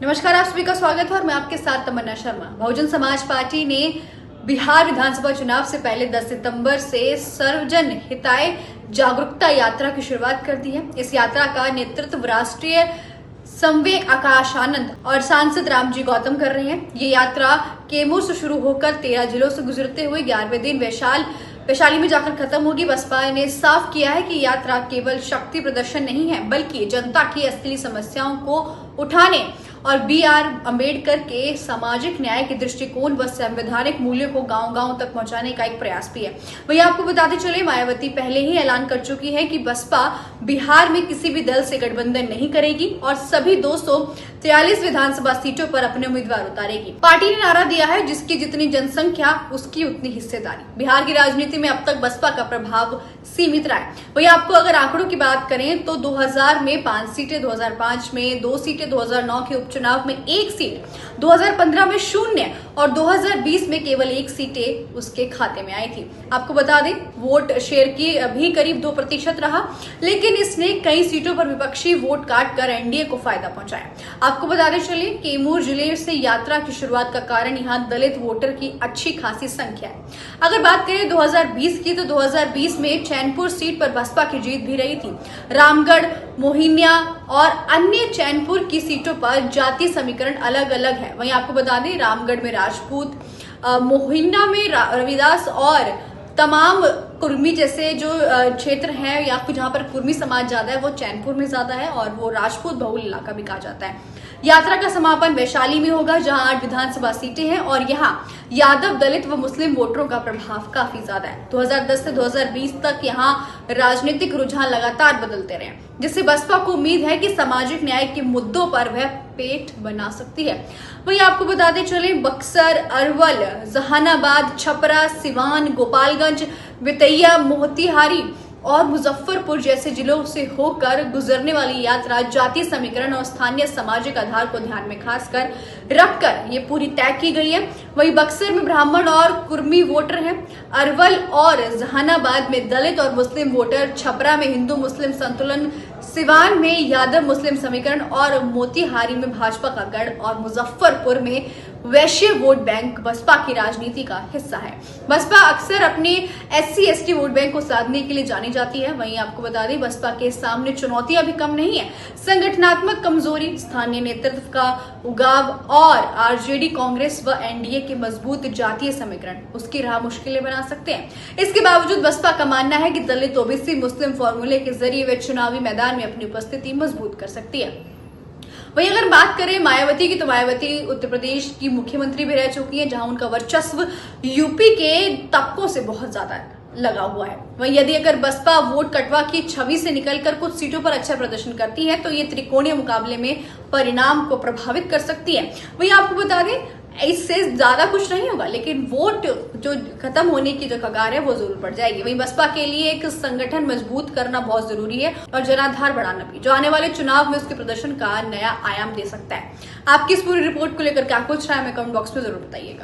नमस्कार, आप सभी का स्वागत है और मैं आपके साथ तमन्ना शर्मा। बहुजन समाज पार्टी ने बिहार विधानसभा चुनाव से पहले 10 सितंबर से सर्वजन हिताय जागरूकता यात्रा की शुरुआत कर दी है। इस यात्रा का नेतृत्व राष्ट्रीय संवेग आकाश आनंद और सांसद रामजी गौतम कर रहे हैं। ये यात्रा कैमूर से शुरू होकर 13 जिलों से गुजरते हुए 11वें दिन वैशाली में जाकर खत्म होगी। बसपा ने साफ किया है कि यात्रा केवल शक्ति प्रदर्शन नहीं है, बल्कि जनता की असली समस्याओं को उठाने और B.R. अम्बेडकर के सामाजिक न्याय के दृष्टिकोण व संवैधानिक मूल्यों को गांव-गांव तक पहुंचाने का एक प्रयास भी है। वहीं आपको बताते चले, मायावती पहले ही ऐलान कर चुकी है कि बसपा बिहार में किसी भी दल से गठबंधन नहीं करेगी और सभी 243 विधानसभा सीटों पर अपने उम्मीदवार उतारेगी। पार्टी ने नारा दिया है, जिसकी जितनी जनसंख्या उसकी उतनी हिस्सेदारी। बिहार की राजनीति में अब तक बसपा का प्रभाव सीमित रहा है। वहीं आपको अगर आंकड़ों की बात करें तो 2000 में 5 सीटें, 2005 में 2 सीटें, 2009 के उपचुनाव में 1 सीट, 2015 में 0 और 2020 में केवल 1 सीटें उसके खाते में आई थी। आपको बता दें, वोट शेयर की भी करीब 2% रहा, लेकिन इसने कई सीटों पर विपक्षी वोट काट कर एनडीए को फायदा पहुंचाया। आपको बताते चले, कैमूर जिले से यात्रा की शुरुआत का कारण यहाँ दलित वोटर की अच्छी खासी संख्या है। अगर बात करें 2020 की, तो 2020 में चैनपुर सीट पर बसपा की जीत भी रही थी। रामगढ़, मोहिनिया और अन्य चैनपुर की सीटों पर जातीय समीकरण अलग अलग है। वहीं आपको बता दें, रामगढ़ में राजपूत, मोहिनिया में रविदास और तमाम कुर्मी जैसे जो क्षेत्र हैं या फिर जहां पर कुर्मी समाज ज्यादा है, वो चैनपुर में ज्यादा है और वो राजपूत बहुल इलाका भी कहा जाता है। यात्रा का समापन वैशाली में होगा, जहां 8 विधानसभा सीटें हैं और यहां यादव, दलित व मुस्लिम वोटरों का प्रभाव काफी ज्यादा है। 2010 से 2020 तक यहां राजनीतिक रुझान लगातार बदलते रहे, जिससे बसपा को उम्मीद है कि सामाजिक न्याय के मुद्दों पर वह पेट बना सकती है। वहीं आपको बताते चले, बक्सर, अरवल, जहानाबाद, छपरा, सिवान, गोपालगंज, बेतिया, मोतिहारी और मुजफ्फरपुर जैसे जिलों से होकर गुजरने वाली यात्रा जातीय समीकरण और स्थानीय सामाजिक आधार को ध्यान में खासकर रखकर ये पूरी तय की गई है। वहीं बक्सर में ब्राह्मण और कुर्मी वोटर हैं, अरवल और जहानाबाद में दलित और मुस्लिम वोटर, छपरा में हिंदू मुस्लिम संतुलन, सिवान में यादव मुस्लिम समीकरण और मोतिहारी में भाजपा का गढ़ और मुजफ्फरपुर में वैश्य वोट बैंक बसपा की राजनीति का हिस्सा है। बसपा अक्सर अपने SC/ST वोट बैंक को साधने के लिए जानी जाती है। वहीं आपको बता दें, बसपा के सामने चुनौतियां भी कम नहीं है। संगठनात्मक कमजोरी, स्थानीय नेतृत्व का उगाव और आरजेडी, कांग्रेस व एनडीए के मजबूत जातीय समीकरण उसकी राह मुश्किलें बना सकते हैं। इसके बावजूद बसपा का मानना है कि दलित, ओबीसी, मुस्लिम फॉर्मूले के जरिए वे चुनावी मैदान में अपनी उपस्थिति मजबूत कर सकती है। वहीं अगर बात करें मायावती की, तो मायावती उत्तर प्रदेश की मुख्यमंत्री भी रह चुकी है, जहां उनका वर्चस्व यूपी के तबकों से बहुत ज्यादा लगा हुआ है। वहीं यदि अगर बसपा वोट कटवा की छवि से निकलकर कुछ सीटों पर अच्छा प्रदर्शन करती है, तो ये त्रिकोणीय मुकाबले में परिणाम को प्रभावित कर सकती है। वहीं आपको बता दें, इससे ज्यादा कुछ नहीं होगा, लेकिन वोट जो खत्म होने की जो कगार है वो जरूर पड़ जाएगी। वहीं बसपा के लिए एक संगठन मजबूत करना बहुत जरूरी है और जनाधार बढ़ाना भी, जो आने वाले चुनाव में उसके प्रदर्शन का नया आयाम दे सकता है। आपकी इस पूरी रिपोर्ट को लेकर क्या कुछ राय है, कमेंट बॉक्स में जरूर बताइएगा।